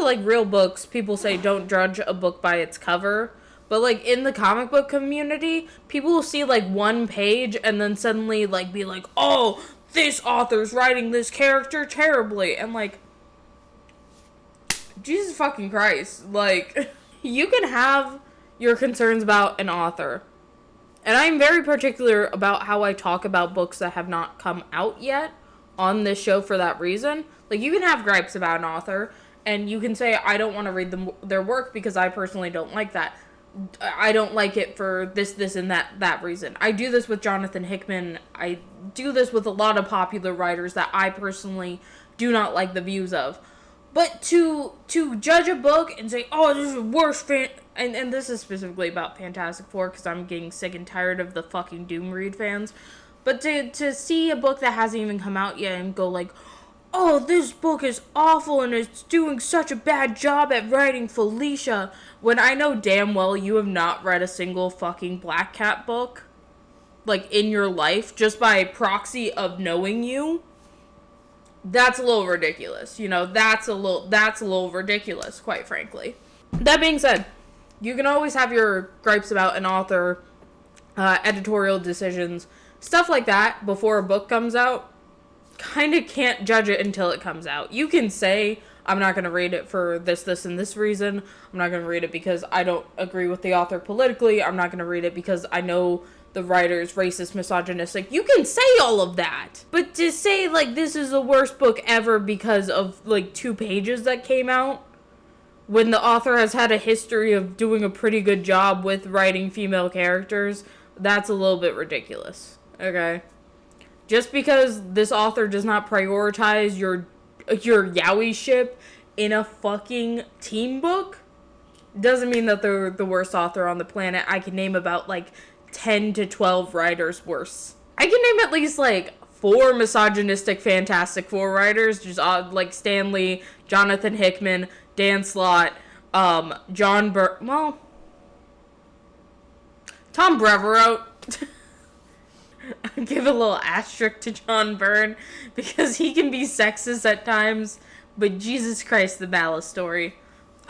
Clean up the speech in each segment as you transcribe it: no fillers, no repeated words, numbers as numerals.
like, real books, people say don't judge a book by its cover. But, like, in the comic book community, people will see, like, one page and then suddenly, like, be like, oh, this author's writing this character terribly. And, like, Jesus fucking Christ. Like, you can have your concerns about an author. And I'm very particular about how I talk about books that have not come out yet on this show for that reason. Like, you can have gripes about an author, and you can say, I don't want to read their work because I personally don't like that. I don't like it for this, and that reason. I do this with Jonathan Hickman. I do this with a lot of popular writers that I personally do not like the views of. But to judge a book and say, oh, this is the worst and this is specifically about Fantastic Four, because I'm getting sick and tired of the fucking Doom Read fans. But to see a book that hasn't even come out yet and go like, oh, this book is awful and it's doing such a bad job at writing Felicia, when I know damn well you have not read a single fucking Black Cat book, like, in your life, just by proxy of knowing you, that's a little ridiculous. You know, that's a little ridiculous, quite frankly. That being said, you can always have your gripes about an author, editorial decisions, stuff like that before a book comes out. Kind of can't judge it until it comes out. You can say, I'm not going to read it for this, and this reason. I'm not going to read it because I don't agree with the author politically. I'm not going to read it because I know the writer's racist, misogynistic. You can say all of that. But to say, like, this is the worst book ever because of, like, 2 pages that came out, when the author has had a history of doing a pretty good job with writing female characters, that's a little bit ridiculous. Okay? Just because this author does not prioritize your yaoi ship in a fucking teen book doesn't mean that they're the worst author on the planet. I can name about, like, 10 to 12 writers worse. I can name at least, like, 4 misogynistic Fantastic Four writers, just, like, Stan Lee, Jonathan Hickman, Dan Slott, Tom Brevoort. Give a little asterisk to John Byrne, because he can be sexist at times, but Jesus Christ, the Malice story.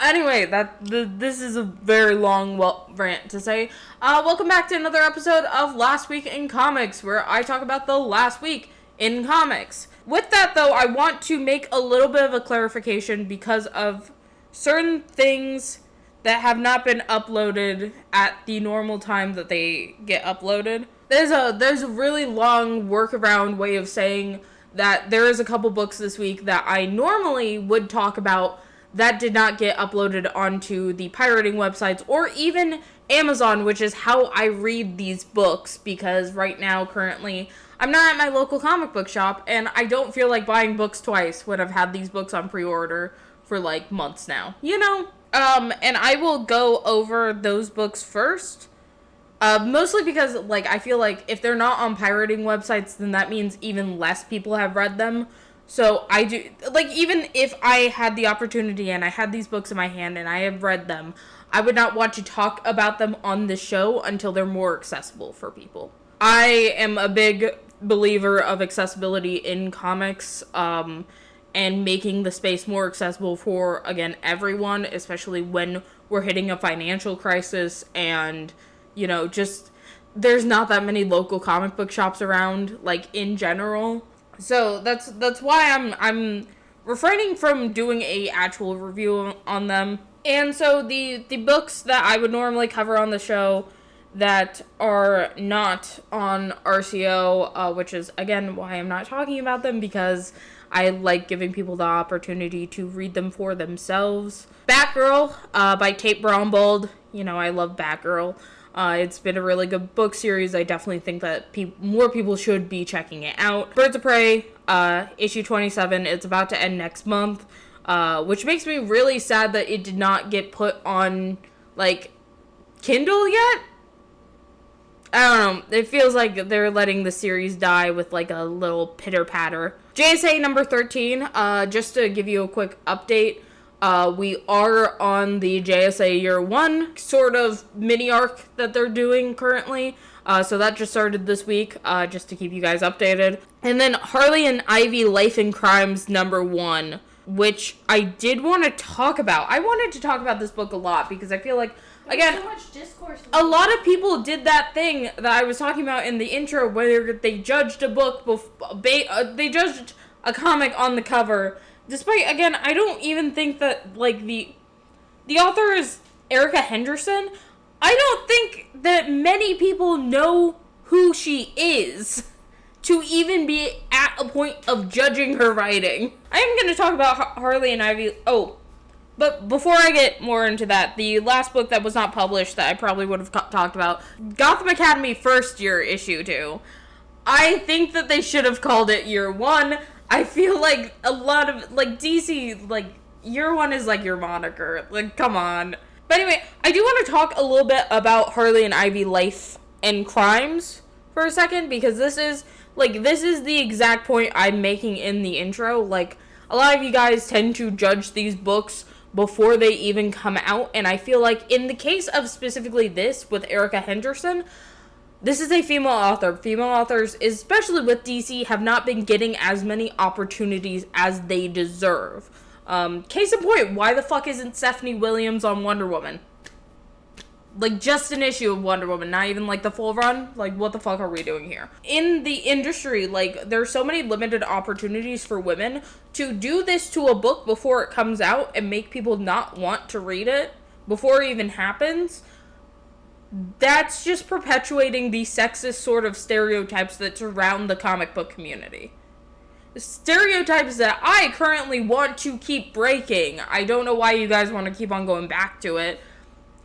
Anyway, this is a very long rant to say. Welcome back to another episode of Last Week in Comics, where I talk about the last week in comics. With that, though, I want to make a little bit of a clarification because of certain things that have not been uploaded at the normal time that they get uploaded. There's a really long workaround way of saying that there is a couple books this week that I normally would talk about that did not get uploaded onto the pirating websites or even Amazon, which is how I read these books, because right now, currently, I'm not at my local comic book shop, and I don't feel like buying books twice when I've had these books on pre-order for, like, months now. You know? And I will go over those books first. Mostly because, like, I feel like if they're not on pirating websites, then that means even less people have read them. So I do, like, even if I had the opportunity and I had these books in my hand and I have read them, I would not want to talk about them on the show until they're more accessible for people. I am a big believer of accessibility in comics, and making the space more accessible for, again, everyone, especially when we're hitting a financial crisis and, you know, just, there's not that many local comic book shops around, like, in general. So that's why I'm refraining from doing a actual review on them. And so the books that I would normally cover on the show that are not on RCO, which is, again, why I'm not talking about them, because I like giving people the opportunity to read them for themselves. Batgirl, by Tate Brombold. You know, I love Batgirl. It's been a really good book series. I definitely think that more people should be checking it out. Birds of Prey, issue 27. It's about to end next month, which makes me really sad that it did not get put on, like, Kindle yet. I don't know. It feels like they're letting the series die with, like, a little pitter-patter. JSA number 13, just to give you a quick update. We are on the JSA Year 1 sort of mini arc that they're doing currently. So that just started this week, just to keep you guys updated. And then Harley and Ivy Life and Crimes number 1 which I did want to talk about. I wanted to talk about this book a lot because I feel like, again, so much discourse. A lot of people did that thing that I was talking about in the intro where they judged a book, they judged a comic on the cover. Despite, again, I don't even think that, like, the author is Erica Henderson. I don't think that many people know who she is to even be at a point of judging her writing. I am going to talk about Harley and Ivy. Oh, but before I get more into that, the last book that was not published that I probably would have talked about, Gotham Academy First Year Issue 2. I think that they should have called it Year 1. I feel like a lot of, like, DC, like, Year 1 is like your moniker. Like, come on. But anyway, I do want to talk a little bit about Harley and Ivy life and crimes for a second, because this is the exact point I'm making in the intro. Like, a lot of you guys tend to judge these books before they even come out, and I feel like in the case of specifically this with Erica Henderson, this is a female author. Female authors, especially with DC, have not been getting as many opportunities as they deserve. Case in point, why the fuck isn't Stephanie Williams on Wonder Woman? Like, just an issue of Wonder Woman, not even, like, the full run? Like, what the fuck are we doing here? In the industry, like, there's so many limited opportunities for women to do this to a book before it comes out and make people not want to read it before it even happens. That's just perpetuating the sexist sort of stereotypes that surround the comic book community. Stereotypes that I currently want to keep breaking. I don't know why you guys want to keep on going back to it.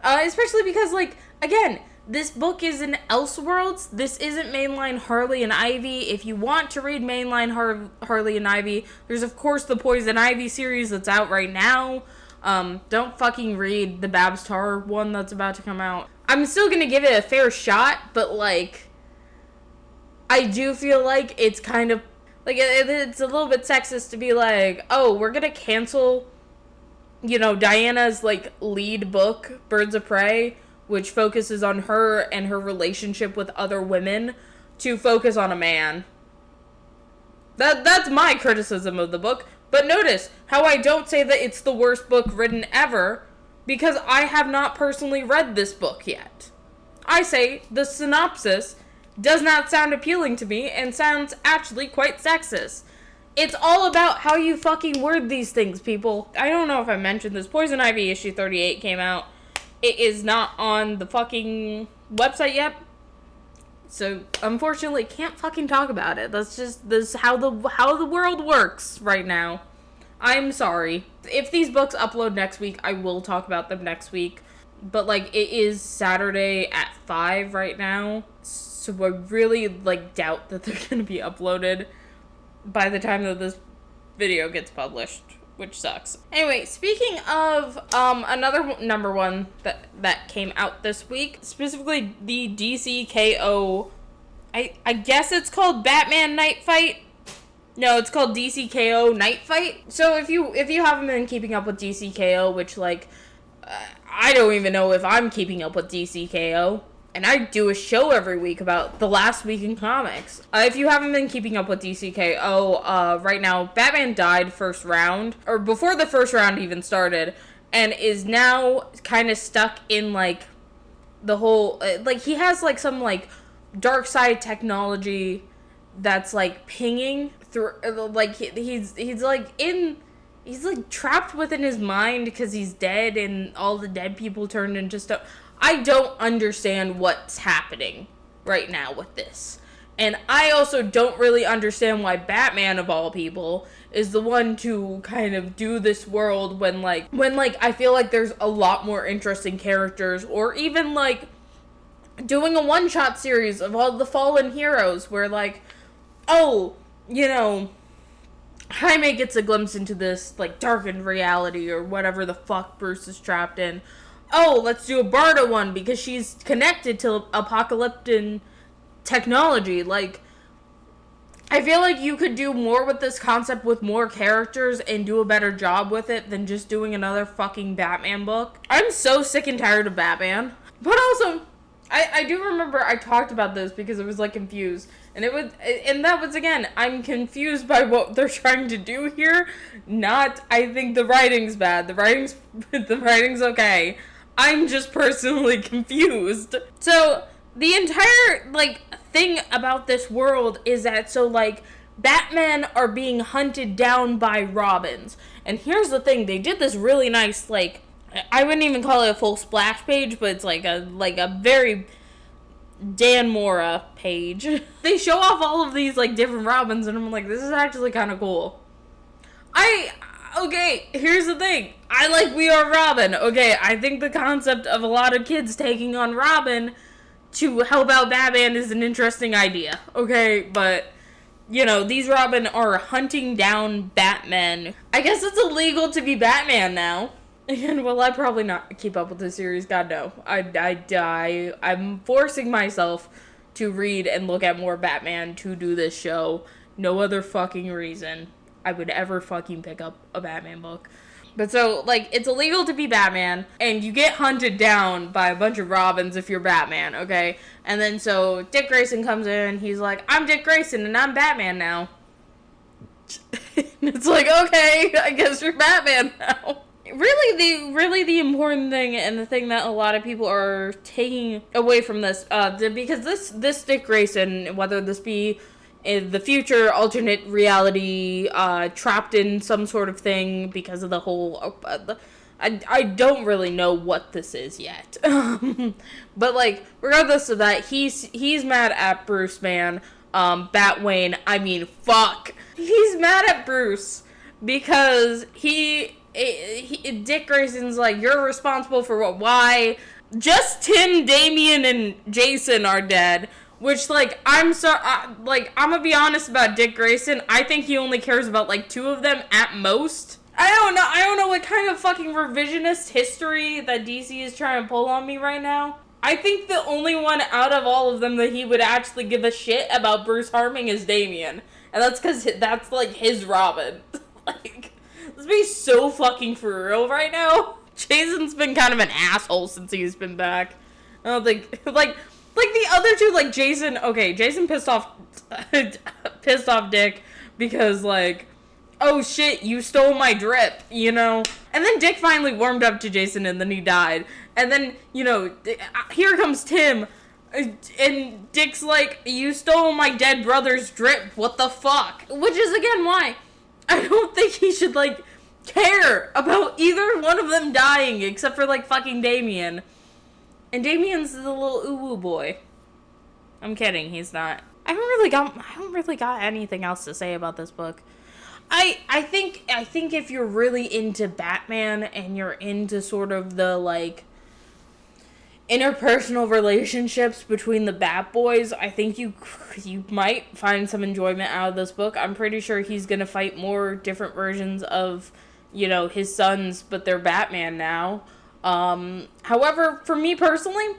Especially because, like, again, this book is in Elseworlds. This isn't mainline Harley and Ivy. If you want to read mainline Harley and Ivy, there's, of course, the Poison Ivy series that's out right now. Don't fucking read the Babs Tarr one that's about to come out. I'm still gonna give it a fair shot, but, like, I do feel like it's kind of, like, it's a little bit sexist to be like, oh, we're gonna cancel, you know, Diana's, like, lead book, Birds of Prey, which focuses on her and her relationship with other women, to focus on a man. That's my criticism of the book. But notice how I don't say that it's the worst book written ever, because I have not personally read this book yet. I say the synopsis does not sound appealing to me and sounds actually quite sexist. It's all about how you fucking word these things, people. I don't know if I mentioned this. Poison Ivy issue 38 came out. It is not on the fucking website yet. So, unfortunately, can't fucking talk about it. That's just how the world works right now. I'm sorry. If these books upload next week, I will talk about them next week. But, like, it is Saturday at 5 right now. So I really, like, doubt that they're going to be uploaded by the time that this video gets published, which sucks. Anyway, speaking of another number one that came out this week, specifically the DCKO, I guess it's called Batman Night Fight. No, it's called DCKO Night Fight. So if you haven't been keeping up with DCKO, which, like, I don't even know if I'm keeping up with DCKO. And I do a show every week about the last week in comics. If you haven't been keeping up with DCKO, right now, Batman died first round, or before the first round even started, and is now kind of stuck in, like, the whole, like, he has, like, some, like, dark side technology that's, like, pinging through, like, he's like, trapped within his mind because he's dead, and all the dead people turned into stuff. I don't understand what's happening right now with this. And I also don't really understand why Batman, of all people, is the one to kind of do this world when I feel like there's a lot more interesting characters, or even, like, doing a one-shot series of all the fallen heroes where, like, oh, you know, Jaime gets a glimpse into this, like, darkened reality or whatever the fuck Bruce is trapped in. Oh, let's do a Barda one because she's connected to apocalyptic technology. Like, I feel like you could do more with this concept with more characters and do a better job with it than just doing another fucking Batman book. I'm so sick and tired of Batman. But also, I do remember I talked about this because I was, like, confused. And that was, again, I'm confused by what they're trying to do here. Not, I think the writing's bad. The writing's okay. I'm just personally confused. So, the entire, like, thing about this world is that, so, like, Batman are being hunted down by Robins. And here's the thing, they did this really nice, like, I wouldn't even call it a full splash page, but it's like a very Dan Mora page. They show off all of these, like, different Robins, and I'm like, this is actually kind of cool. Okay, here's the thing. I like We Are Robin. Okay, I think the concept of a lot of kids taking on Robin to help out Batman is an interesting idea. Okay, but, you know, these Robin are hunting down Batman. I guess it's illegal to be Batman now. And will I probably not keep up with the series? God, no. I'm forcing myself to read and look at more Batman to do this show. No other fucking reason I would ever fucking pick up a Batman book. But so, like, it's illegal to be Batman, and you get hunted down by a bunch of Robins if you're Batman, okay? And then so Dick Grayson comes in, he's like, I'm Dick Grayson, and I'm Batman now. It's like, okay, I guess you're Batman now. Really the important thing, and the thing that a lot of people are taking away from this, because this Dick Grayson, whether this be in the future, alternate reality, trapped in some sort of thing because of the whole, I don't really know what this is yet. But, like, regardless of that, he's mad at Bruce, man. Batwayne, I mean, fuck. He's mad at Bruce because Dick Grayson's like, you're responsible for what, why? Just Tim, Damian, and Jason are dead. Which, like, I'm gonna be honest about Dick Grayson. I think he only cares about, like, 2 of them at most. I don't know what kind of fucking revisionist history that DC is trying to pull on me right now. I think the only one out of all of them that he would actually give a shit about Bruce harming is Damian. And that's because that's, like, his Robin. Like, let's be so fucking for real right now. Jason's been kind of an asshole since he's been back. I don't think, like the other 2, like, Jason pissed off Dick because, like, oh shit, you stole my drip, you know? And then Dick finally warmed up to Jason and then he died. And then, you know, here comes Tim, and Dick's like, you stole my dead brother's drip, what the fuck? Which is, again, why I don't think he should, like, care about either one of them dying, except for, like, fucking Damian. And Damian's the little uwu boy. I'm kidding, he's not. I don't really got anything else to say about this book. I think if you're really into Batman and you're into sort of the, like, interpersonal relationships between the Bat Boys, I think you might find some enjoyment out of this book. I'm pretty sure he's gonna fight more different versions of, you know, his sons, but they're Batman now. However, for me personally,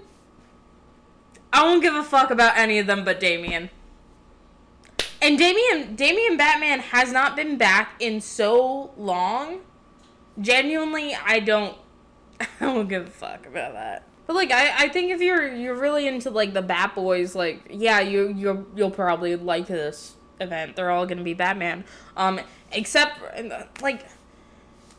I won't give a fuck about any of them but Damian. And Damian Batman has not been back in so long. Genuinely, I don't give a fuck about that. But, like, I think if you're really into, like, the Bat Boys, like, yeah, you'll probably like this event. They're all gonna be Batman. Except, like,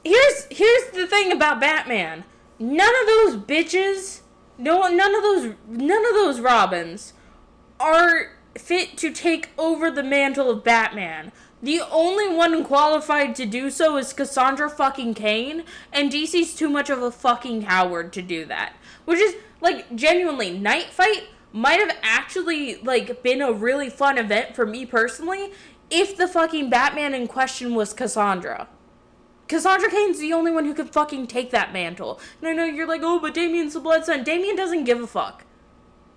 here's the thing about Batman. None of those bitches, none of those Robins are fit to take over the mantle of Batman. The only one qualified to do so is Cassandra fucking Cain, and DC's too much of a fucking coward to do that. Which is, like, genuinely, Night Fight might have actually, like, been a really fun event for me personally if the fucking Batman in question was Cassandra. Cassandra Cain's the only one who can fucking take that mantle. And I know you're like, oh, but Damian's the Blood Son. Damian doesn't give a fuck.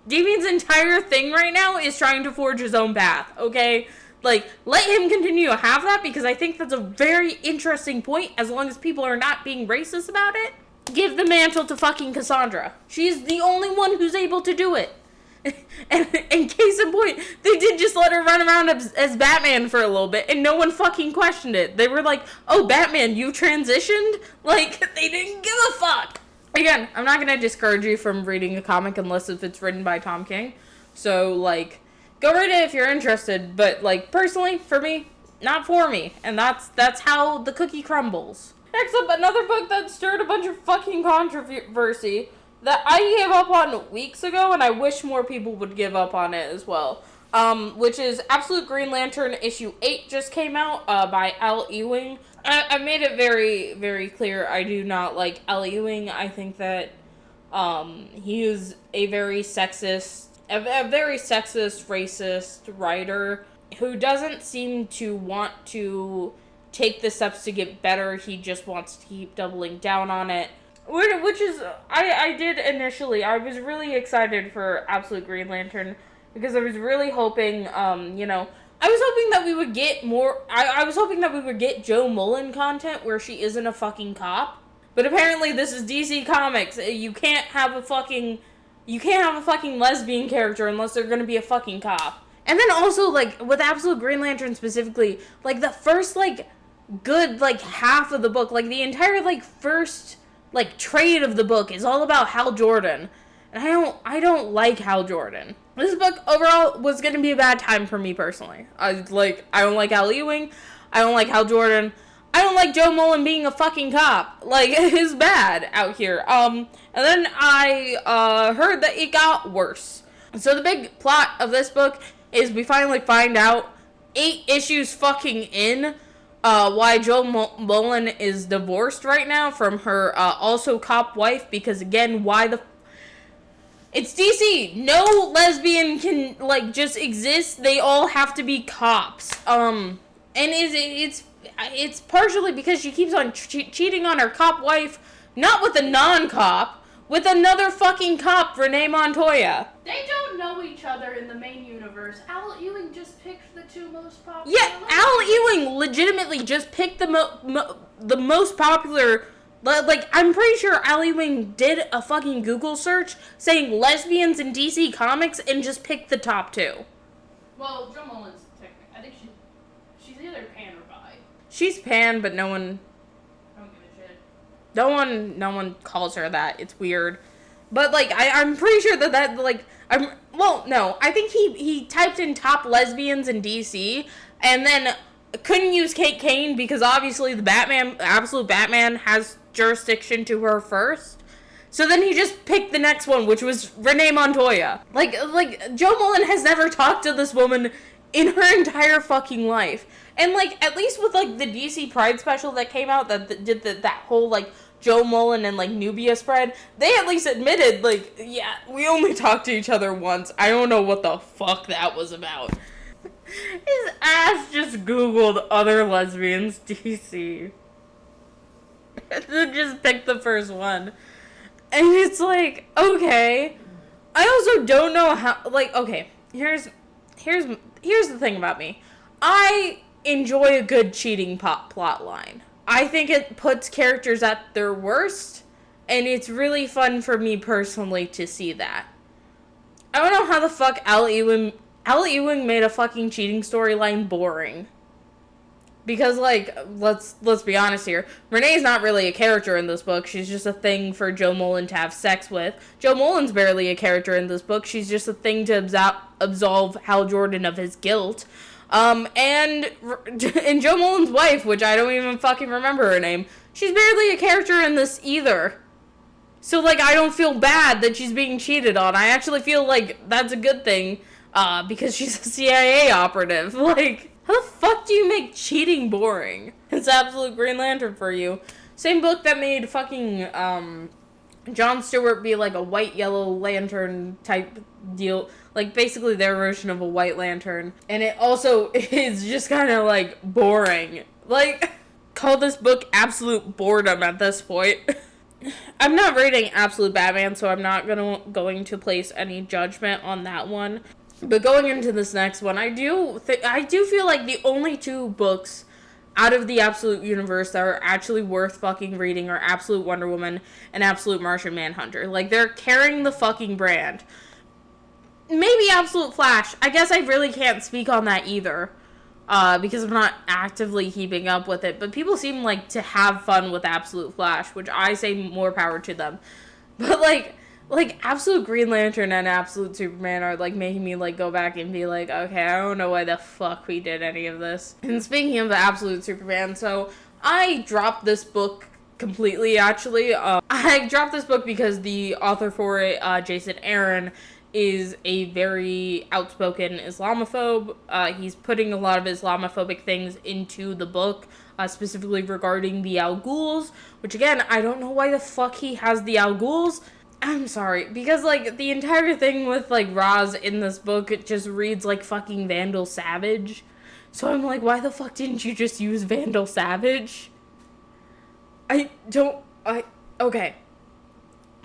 Damian's entire thing right now is trying to forge his own path, okay? Like, let him continue to have that, because I think that's a very interesting point, as long as people are not being racist about it. Give the mantle to fucking Cassandra. She's the only one who's able to do it. And case in point, they did just let her run around as Batman for a little bit, and no one fucking questioned it. They were like, oh, Batman, you transitioned? Like, they didn't give a fuck. Again, I'm not going to discourage you from reading a comic unless if it's written by Tom King. So, like, Go read it if you're interested, but, like, personally, for me, not for me. And that's how the cookie crumbles. Next up, another book that stirred a bunch of fucking controversy that I gave up on weeks ago, and I wish more people would give up on it as well. Which is Absolute Green Lantern issue 8 just came out, by Al Ewing. I made it very, very clear I do not like Al Ewing. I think that, he is a very sexist, racist writer who doesn't seem to want to take the steps to get better. He just wants to keep doubling down on it. Which is, I did initially. I was really excited for Absolute Green Lantern because I was really hoping, I was hoping that we would get more, I was hoping that we would get Joe Mullen content where she isn't a fucking cop. But apparently this is DC Comics. You can't have a fucking lesbian character unless they're gonna be a fucking cop. And then also, like, with Absolute Green Lantern specifically, like, the first, like, good, like, half of the book, like, the entire, like, first, like, trade of the book is all about Hal Jordan. And I don't like Hal Jordan. This book, overall, was gonna be a bad time for me, personally. I don't like Al Ewing. I don't like Hal Jordan. I don't like Joe Mullen being a fucking cop. Like, it's bad out here. And then I, heard that it got worse. So the big plot of this book is we finally find out 8 issues fucking in, why Joe Mullen is divorced right now from her, also cop wife, because again, it's DC. No lesbian can, like, just exist. They all have to be cops. And it's partially because she keeps on cheating on her cop wife, not with a non-cop, with another fucking cop, Renee Montoya. They don't know each other in the main universe. Al Ewing just picked the 2 most popular. Yeah, Al Ewing legitimately just picked the most popular. Like, I'm pretty sure Al Ewing did a fucking Google search saying lesbians in DC Comics and just picked the top 2. Well, Joe Mullen's technically, I think she's either pan or bi. She's pan, but no one. I don't give a shit. No one calls her that. It's weird. But, like, I'm pretty sure that, like, I think he typed in top lesbians in DC, and then couldn't use Kate Kane because obviously the Absolute Batman has jurisdiction to her first. So then he just picked the next one, which was Renee Montoya. Like, Joe Mullen has never talked to this woman in her entire fucking life. And, like, at least with, like, the DC Pride special that came out that did that whole, like, Joe Mullen and, like, Nubia spread, they at least admitted, like, yeah, we only talked to each other once. I don't know what the fuck that was about. His ass just Googled other lesbians DC. Just picked the first one. And it's like, okay. I also don't know how, like, okay, here's the thing about me. I enjoy a good cheating plot line. I think it puts characters at their worst, and it's really fun for me personally to see that. I don't know how the fuck Al Ewing made a fucking cheating storyline boring. Because, like, let's be honest here. Renee's not really a character in this book. She's just a thing for Joe Mullen to have sex with. Joe Mullen's barely a character in this book. She's just a thing to absolve Hal Jordan of his guilt. And Joe Mullen's wife, which I don't even fucking remember her name, she's barely a character in this either. So, like, I don't feel bad that she's being cheated on. I actually feel like that's a good thing, because she's a CIA operative. Like, how the fuck do you make cheating boring? It's Absolute Green Lantern for you. Same book that made fucking, Jon Stewart be like a white, yellow lantern type deal. Like, basically their version of a white lantern. And it also is just kind of, like, boring. Like, call this book absolute boredom at this point. I'm not rating Absolute Batman, so I'm not going to place any judgment on that one. But going into this next one, I do feel like the only 2 books out of the Absolute universe that are actually worth fucking reading are Absolute Wonder Woman and Absolute Martian Manhunter. Like, they're carrying the fucking brand. Maybe Absolute Flash. I guess I really can't speak on that either, because I'm not actively keeping up with it. But people seem like to have fun with Absolute Flash, which I say more power to them. But, like, like, Absolute Green Lantern and Absolute Superman are, like, making me, like, go back and be like, okay, I don't know why the fuck we did any of this. And speaking of the Absolute Superman, so I dropped this book completely, actually. I dropped this book because the author for it, Jason Aaron, is a very outspoken Islamophobe. He's putting a lot of Islamophobic things into the book, specifically regarding the Al Ghuls, which, again, I don't know why the fuck he has the Al Ghuls. I'm sorry, because, like, the entire thing with, like, Roz in this book, it just reads like fucking Vandal Savage. So I'm like, why the fuck didn't you just use Vandal Savage? Okay.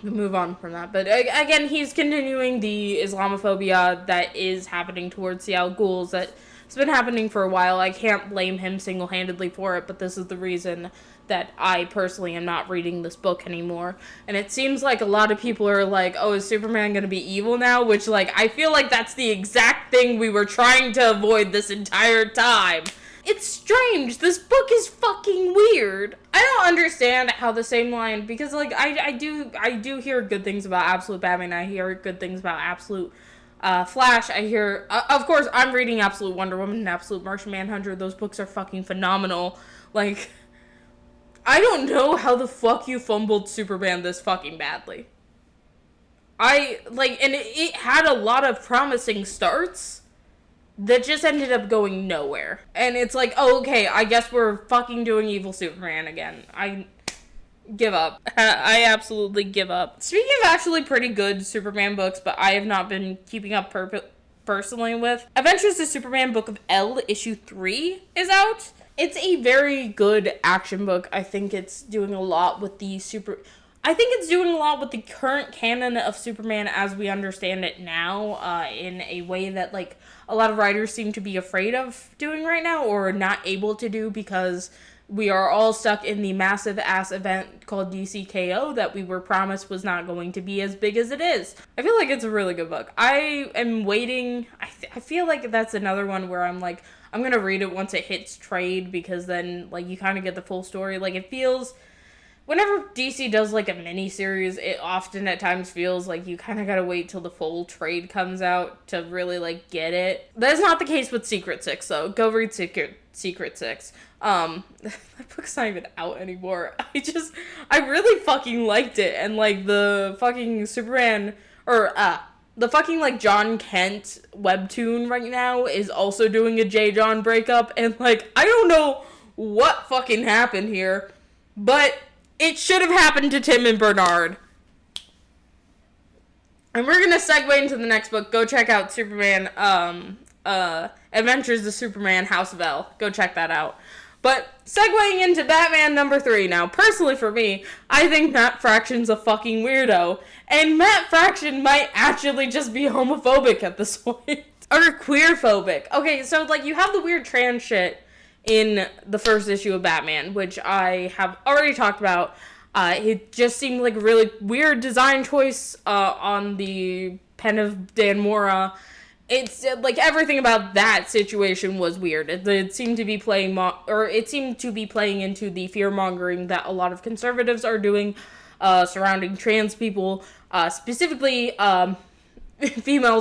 We'll move on from that. But, again, he's continuing the Islamophobia that is happening towards the Al Ghuls that it's been happening for a while. I can't blame him single-handedly for it, but this is the reason that I personally am not reading this book anymore. And it seems like a lot of people are like, oh, is Superman gonna be evil now? Which, like, I feel like that's the exact thing we were trying to avoid this entire time. It's strange. This book is fucking weird. I don't understand how the same line, because, like, I do hear good things about Absolute Batman. I hear good things about Absolute Flash. I hear, of course, I'm reading Absolute Wonder Woman and Absolute Martian Manhunter. Those books are fucking phenomenal. Like, I don't know how the fuck you fumbled Superman this fucking badly. And it had a lot of promising starts that just ended up going nowhere. And it's like, oh, okay, I guess we're fucking doing evil Superman again. I give up. I absolutely give up. Speaking of actually pretty good Superman books, but I have not been keeping up personally with, Adventures of Superman Book of L issue 3 is out. It's a very good action book. I think it's doing a lot with the current canon of Superman as we understand it now, in a way that, like, a lot of writers seem to be afraid of doing right now, or not able to do, because we are all stuck in the massive ass event called DCKO that we were promised was not going to be as big as it is. I feel like it's a really good book. I am waiting. I feel like that's another one where I'm like, I'm gonna read it once it hits trade, because then, like, you kind of get the full story. Like, it feels, whenever DC does, like, a mini-series, it often at times feels like you kind of gotta wait till the full trade comes out to really, like, get it. That's not the case with Secret Six, though. Go read Secret Six. That book's not even out anymore. I really fucking liked it, and, like, the fucking Superman, or, the fucking, like, John Kent webtoon right now is also doing a J. John breakup, and, like, I don't know what fucking happened here, but it should have happened to Tim and Bernard. And we're gonna segue into the next book. Go check out Superman, Adventures of Superman, House of L. Go check that out. But segueing into Batman number 3 now, personally for me, I think Matt Fraction's a fucking weirdo. And Matt Fraction might actually just be homophobic at this point. Or queerphobic. Okay, so, like, you have the weird trans shit in the first issue of Batman, which I have already talked about. It just seemed like a really weird design choice on the pen of Dan Mora. It's, like, everything about that situation was weird. It seemed to be playing into the fear-mongering that a lot of conservatives are doing surrounding trans people, specifically male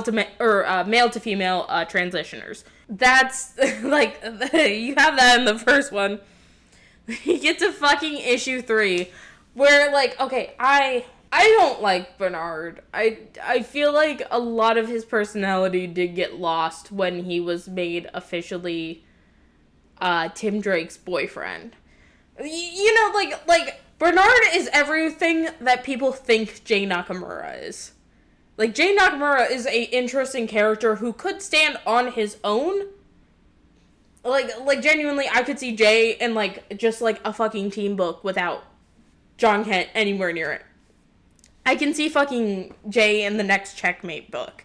to female transitioners. That's, like, you have that in the first one. You get to fucking issue 3, where, like, okay, I don't like Bernard. I feel like a lot of his personality did get lost when he was made officially Tim Drake's boyfriend. You know, like Bernard is everything that people think Jay Nakamura is. Like, Jay Nakamura is a interesting character who could stand on his own. Like genuinely, I could see Jay in, like, just, like, a fucking team book without John Kent anywhere near it. I can see fucking Jay in the next Checkmate book.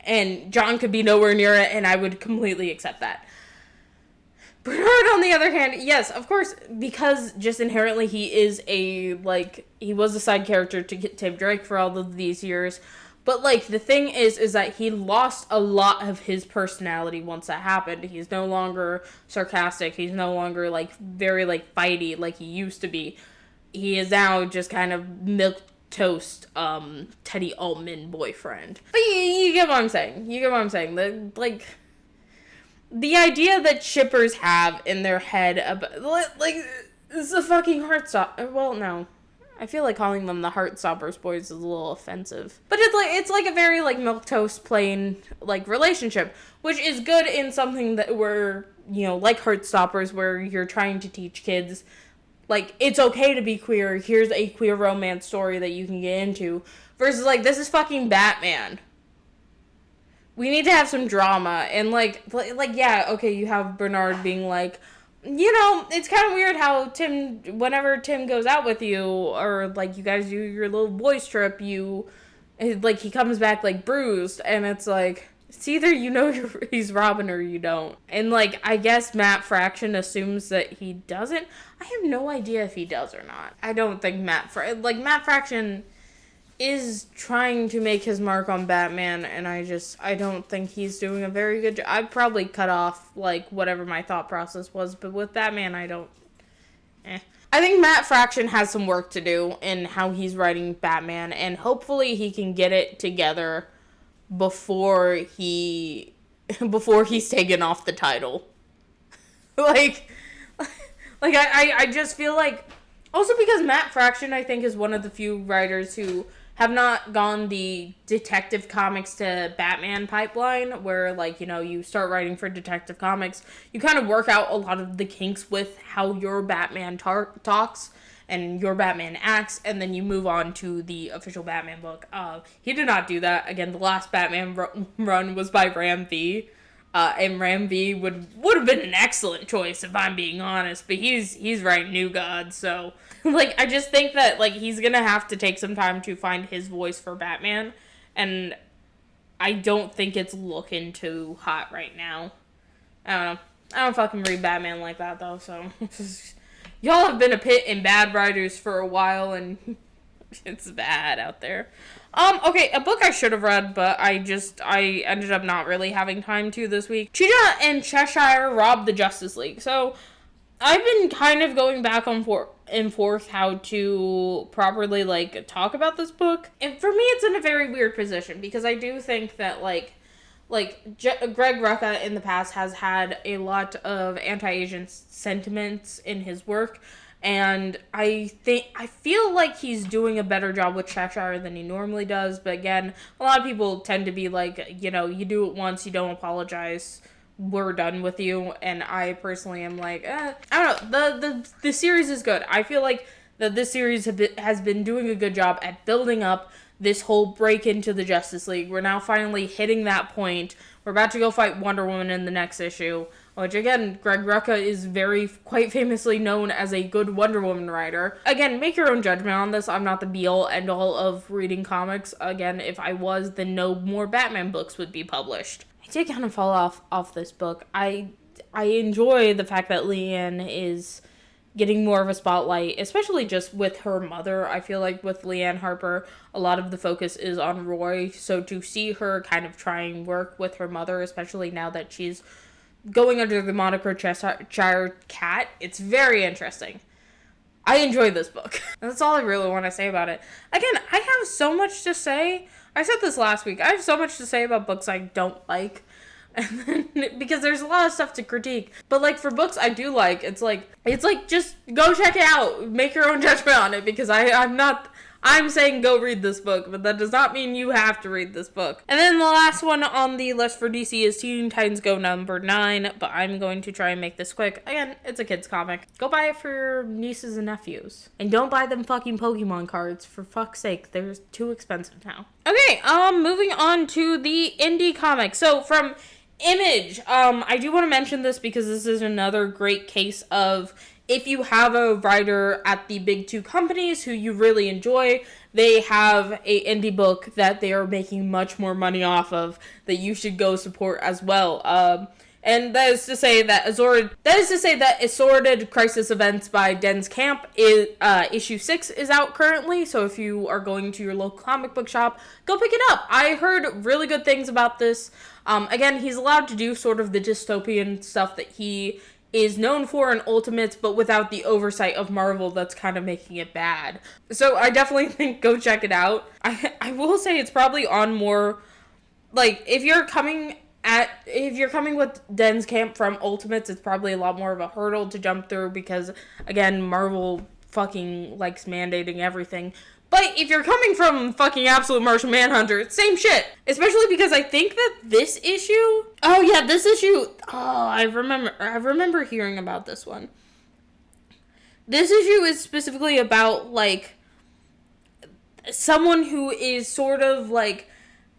And John could be nowhere near it, and I would completely accept that. Bernard, on the other hand, yes, of course, because just inherently he is he was a side character to Tim Drake for all of these years. But, like, the thing is that he lost a lot of his personality once that happened. He's no longer sarcastic. He's no longer, like, very, like, fighty like he used to be. He is now just kind of milquetoast Teddy Altman boyfriend. But you get what I'm saying. You get what I'm saying. The idea that shippers have in their head about, like, it's a fucking Heartstopper. Well, no. I feel like calling them the Heartstoppers boys is a little offensive. But it's like a very, like, milquetoast plain, like, relationship. Which is good in something that where, you know, like Heartstoppers, where you're trying to teach kids, like, it's okay to be queer. Here's a queer romance story that you can get into. Versus, like, this is fucking Batman. We need to have some drama. And, like yeah, okay, you have Bernard being like, you know, it's kind of weird how whenever Tim goes out with you, or, like, you guys do your little boys trip, like, he comes back, like, bruised, and it's like, it's either you know he's Robin or you don't. And, like, I guess Matt Fraction assumes that he doesn't. I have no idea if he does or not. I don't think Matt Fraction is trying to make his mark on Batman, and I don't think he's doing a very good job. I'd probably cut off, like, whatever my thought process was, but with Batman, I think Matt Fraction has some work to do in how he's writing Batman, and hopefully he can get it together before he's taken off the title. I just feel like, also because Matt Fraction, I think, is one of the few writers who have not gone the Detective Comics to Batman pipeline, where, like, you know, you start writing for Detective Comics, you kind of work out a lot of the kinks with how your Batman talks and your Batman acts, and then you move on to the official Batman book. He did not do that. Again, the last Batman run was by Ram V, and Ram V would have been an excellent choice, if I'm being honest, but he's writing New God, so, like, I just think that, like, he's gonna have to take some time to find his voice for Batman, and I don't think it's looking too hot right now. I don't know. I don't fucking read Batman like that, though, so, y'all have been a pit in bad writers for a while, and it's bad out there. Okay, a book I should have read, but I ended up not really having time to this week. Cheetah and Cheshire robbed the Justice League. So, I've been kind of going back and forth how to properly, like, talk about this book. And for me, it's in a very weird position, because I do think that, Greg Rucka in the past has had a lot of anti-Asian sentiments in his work. And I feel like he's doing a better job with Cheshire than he normally does. But again, a lot of people tend to be like, you know, you do it once, you don't apologize, we're done with you. And I personally am like, I don't know, the series is good. I feel like that this series has been doing a good job at building up this whole break into the Justice League. We're now finally hitting that point. We're about to go fight Wonder Woman in the next issue. Which, again, Greg Rucka is quite famously known as a good Wonder Woman writer. Again, make your own judgment on this. I'm not the be-all, end-all of reading comics. Again, if I was, then no more Batman books would be published. I did kind of fall off this book. I enjoy the fact that Leanne is getting more of a spotlight, especially just with her mother. I feel like with Leanne Harper, a lot of the focus is on Roy. So to see her kind of try and work with her mother, especially now that she's going under the moniker Cheshire Cat, it's very interesting. I enjoyed this book. That's all I really want to say about it. Again, I have so much to say. I said this last week. I have so much to say about books I don't like. And then, because there's a lot of stuff to critique. But, like, for books I do like, it's like, just go check it out. Make your own judgment on it. Because I'm saying go read this book, but that does not mean you have to read this book. And then the last one on the list for DC is Teen Titans Go #9, but I'm going to try and make this quick. Again, it's a kid's comic. Go buy it for your nieces and nephews. And don't buy them fucking Pokemon cards, for fuck's sake. They're too expensive now. Okay, moving on to the indie comic. So, from Image, I do want to mention this because this is another great case of, if you have a writer at the big two companies who you really enjoy, they have a indie book that they are making much more money off of that you should go support as well. And that is to say that Assorted Crisis Events by Den's Camp is issue 6 is out currently. So if you are going to your local comic book shop, go pick it up. I heard really good things about this. Again, he's allowed to do sort of the dystopian stuff that he is known for in Ultimates, but without the oversight of Marvel that's kind of making it bad. So I definitely think go check it out. I will say it's probably on more, like, if you're coming with Den's Camp from Ultimates, it's probably a lot more of a hurdle to jump through because, again, Marvel fucking likes mandating everything. But if you're coming from fucking Absolute Martian Manhunter, same shit. Especially because I think that this issue... Oh, yeah, this issue... Oh, I remember hearing about this one. This issue is specifically about, like, someone who is sort of, like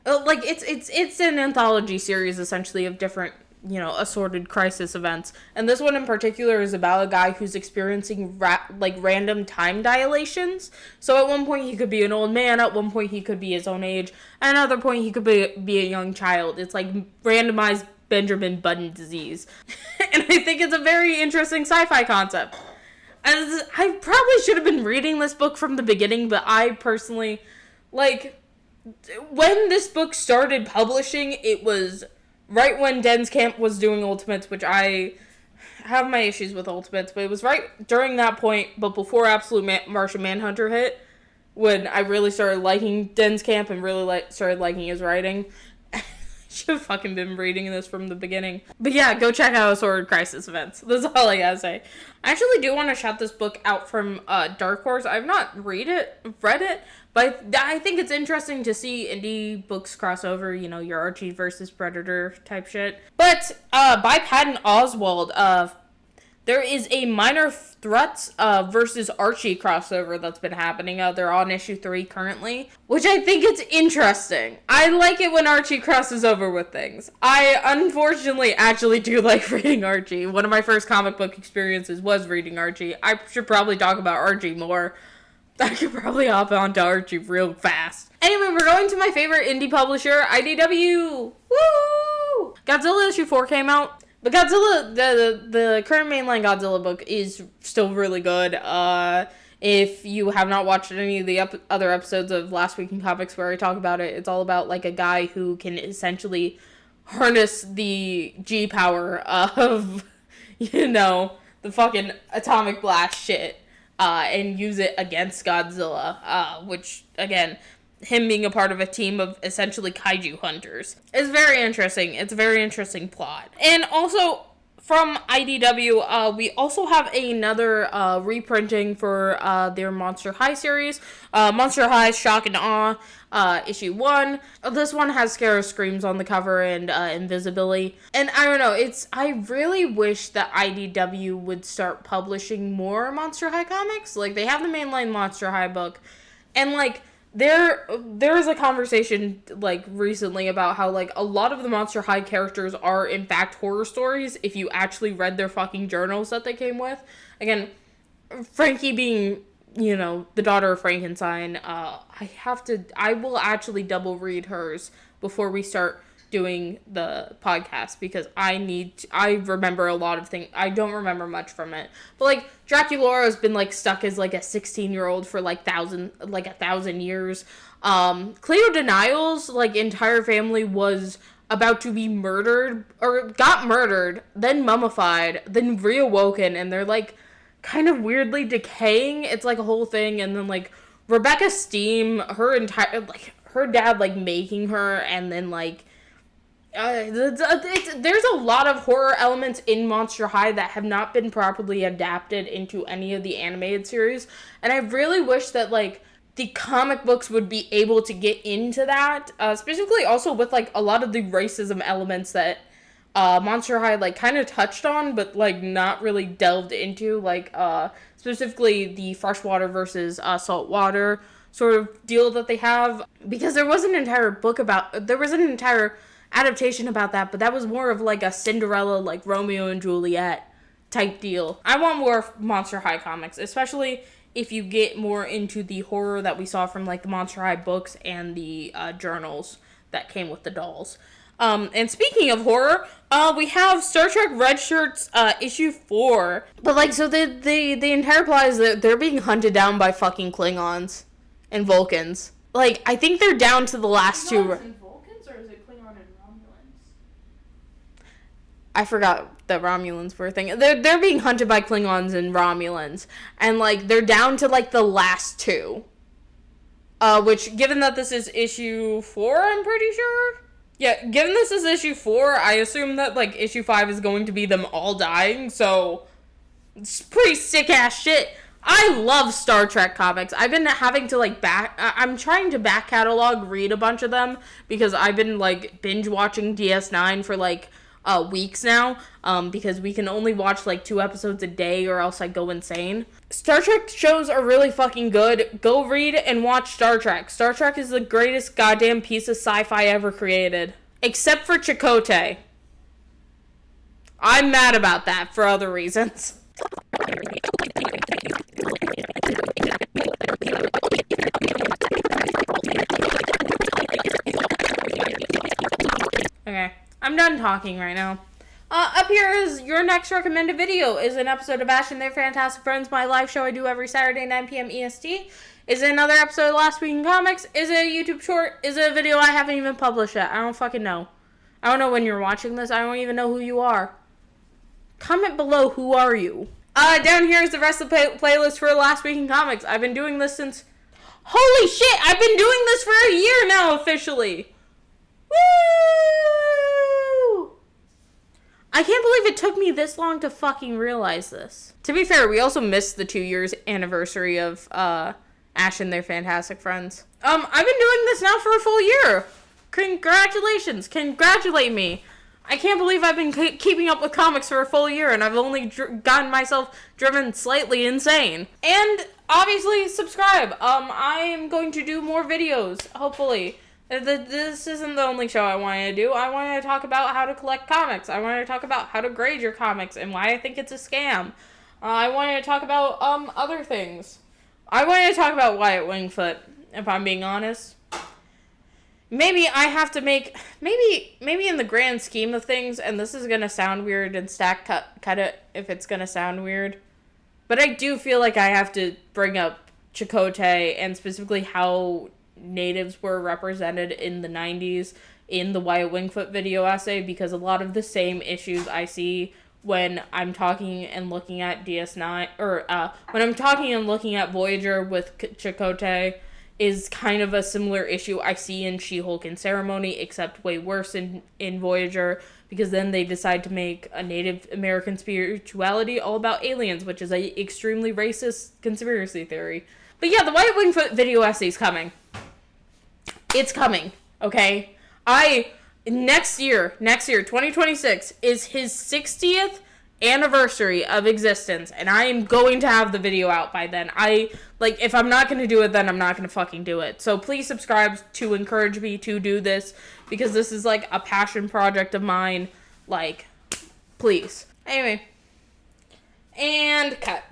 it's an anthology series, essentially, of different, you know, assorted crisis events. And this one in particular is about a guy who's experiencing, random time dilations. So at one point he could be an old man, at one point he could be his own age, at another point he could be a young child. It's like randomized Benjamin Button disease. And I think it's a very interesting sci-fi concept. As I probably should have been reading this book from the beginning, but I personally, like... When this book started publishing, it was right when Den's Camp was doing Ultimates, which I have my issues with Ultimates, but it was right during that point, but before Absolute Martian Manhunter hit, when I really started liking Den's Camp and really started liking his writing. Should have fucking been reading this from the beginning. But yeah, go check out Assorted Crisis Events. That's all I gotta say. I actually do want to shout this book out from Dark Horse. I've not read it, but I think it's interesting to see indie books cross over, you know, your Archie versus Predator type shit. But by Patton Oswalt, there is a Minor Threats versus Archie crossover that's been happening. They're on issue 3 currently, which I think it's interesting. I like it when Archie crosses over with things. I unfortunately actually do like reading Archie. One of my first comic book experiences was reading Archie. I should probably talk about Archie more. I could probably hop onto Archie real fast. Anyway, we're going to my favorite indie publisher, IDW. Woo! Godzilla issue 4 came out. But Godzilla, the current mainline Godzilla book is still really good. If you have not watched any of the other episodes of Last Week in Comics where I talk about it, it's all about, like, a guy who can essentially harness the G-power of, you know, the fucking atomic blast shit, and use it against Godzilla, which, again... him being a part of a team of essentially kaiju hunters. It's very interesting. It's a very interesting plot. And also, from IDW, we also have another reprinting for their Monster High series. Monster High Shock and Awe, issue 1. This one has Scare Screams on the cover and Invisibility. And I don't know, I really wish that IDW would start publishing more Monster High comics. Like, they have the mainline Monster High book, and, like, there was a conversation, like, recently about how, like, a lot of the Monster High characters are, in fact, horror stories if you actually read their fucking journals that they came with. Again, Frankie being, you know, the daughter of Frankenstein, I will actually double read hers before we start doing the podcast, because I remember a lot of things. I don't remember much from it. But, like, Draculaura has been, like, stuck as, like, a 16-year-old for, like, 1,000 years. Cleo Denial's, like, entire family was about to be murdered, or got murdered, then mummified, then reawoken, and they're, like, kind of weirdly decaying. It's, like, a whole thing. And then, like, Rebecca Steam, her dad, like, making her, and then, like, there's a lot of horror elements in Monster High that have not been properly adapted into any of the animated series, and I really wish that, like, the comic books would be able to get into that, specifically also with, like, a lot of the racism elements that Monster High, like, kind of touched on, but, like, not really delved into, like, specifically the freshwater versus saltwater sort of deal that they have, because there was an entire adaptation about that, but that was more of, like, a Cinderella, like, Romeo and Juliet type deal. I want more Monster High comics, especially if you get more into the horror that we saw from, like, the Monster High books and the journals that came with the dolls. And speaking of horror, we have Star Trek Red Shirts, issue 4. But, like, so the entire plot is that they're being hunted down by fucking Klingons and Vulcans. Like, I think they're down to the last two... I forgot that Romulans were a thing. They're being hunted by Klingons and Romulans. And, like, they're down to, like, the last two. Which, given that this is issue 4, I'm pretty sure? Yeah, given this is issue 4, I assume that, like, issue 5 is going to be them all dying, so it's pretty sick-ass shit. I love Star Trek comics. I've been having to, like, I'm trying to back catalog, read a bunch of them, because I've been, like, binge-watching DS9 for, like, weeks now, because we can only watch, like, 2 episodes a day, or else I go insane. Star Trek shows are really fucking good. Go read and watch Star Trek. Star Trek is the greatest goddamn piece of sci-fi ever created. Except for Chakotay. I'm mad about that for other reasons. Okay, I'm done talking right now. Up here is your next recommended video. Is an episode of Ash and Their Fantastic Friends, my live show I do every Saturday, 9 p.m. EST. Is it another episode of Last Week in Comics? Is it a YouTube short? Is it a video I haven't even published yet? I don't fucking know. I don't know when you're watching this. I don't even know who you are. Comment below, who are you? Down here is the rest of the playlist for Last Week in Comics. I've been doing this since... Holy shit! I've been doing this for a year now, officially! Woo! I can't believe it took me this long to fucking realize this. To be fair, we also missed the 2 years anniversary of, Ash and Their Fantastic Friends. I've been doing this now for a full year. Congratulations. Congratulate me. I can't believe I've been keeping up with comics for a full year, and I've only gotten myself driven slightly insane. And, obviously, subscribe. I am going to do more videos, hopefully. This isn't the only show I wanted to do. I wanted to talk about how to collect comics. I wanted to talk about how to grade your comics and why I think it's a scam. I wanted to talk about, other things. I wanted to talk about Wyatt Wingfoot, if I'm being honest. Maybe I have to make, maybe in the grand scheme of things, and this is going to sound weird, and Stack cut it if it's going to sound weird, but I do feel like I have to bring up Chakotay, and specifically how natives were represented in the 90s in the Wyatt Wingfoot video essay, because a lot of the same issues I see when I'm talking and looking at DS9, or when I'm talking and looking at Voyager with Chakotay, is kind of a similar issue I see in She-Hulk and Ceremony, except way worse in Voyager, because then they decide to make a Native American spirituality all about aliens, which is a extremely racist conspiracy theory. But yeah, the Wyatt Wingfoot video essay is coming. It's coming, okay? Next year, 2026, is his 60th anniversary of existence, and I am going to have the video out by then. If I'm not going to do it, then I'm not going to fucking do it. So please subscribe to encourage me to do this, because this is, like, a passion project of mine. Like, please. Anyway. And cut.